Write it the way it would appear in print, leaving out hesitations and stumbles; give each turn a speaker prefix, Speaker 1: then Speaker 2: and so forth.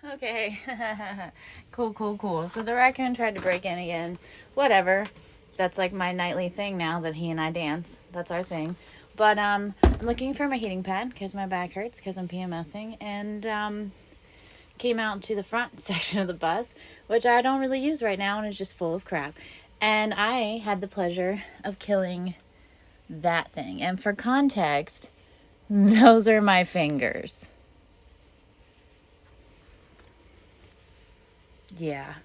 Speaker 1: Okay. Cool, cool, cool. So the raccoon tried to break in again. Whatever. That's like my nightly thing now that he and I dance. That's our thing. But I'm looking for my heating pad because my back hurts because I'm PMSing, and came out to the front section of the bus, which I don't really use right now and is just full of crap. And I had the pleasure of killing that thing. And for context, those are my fingers. Yeah.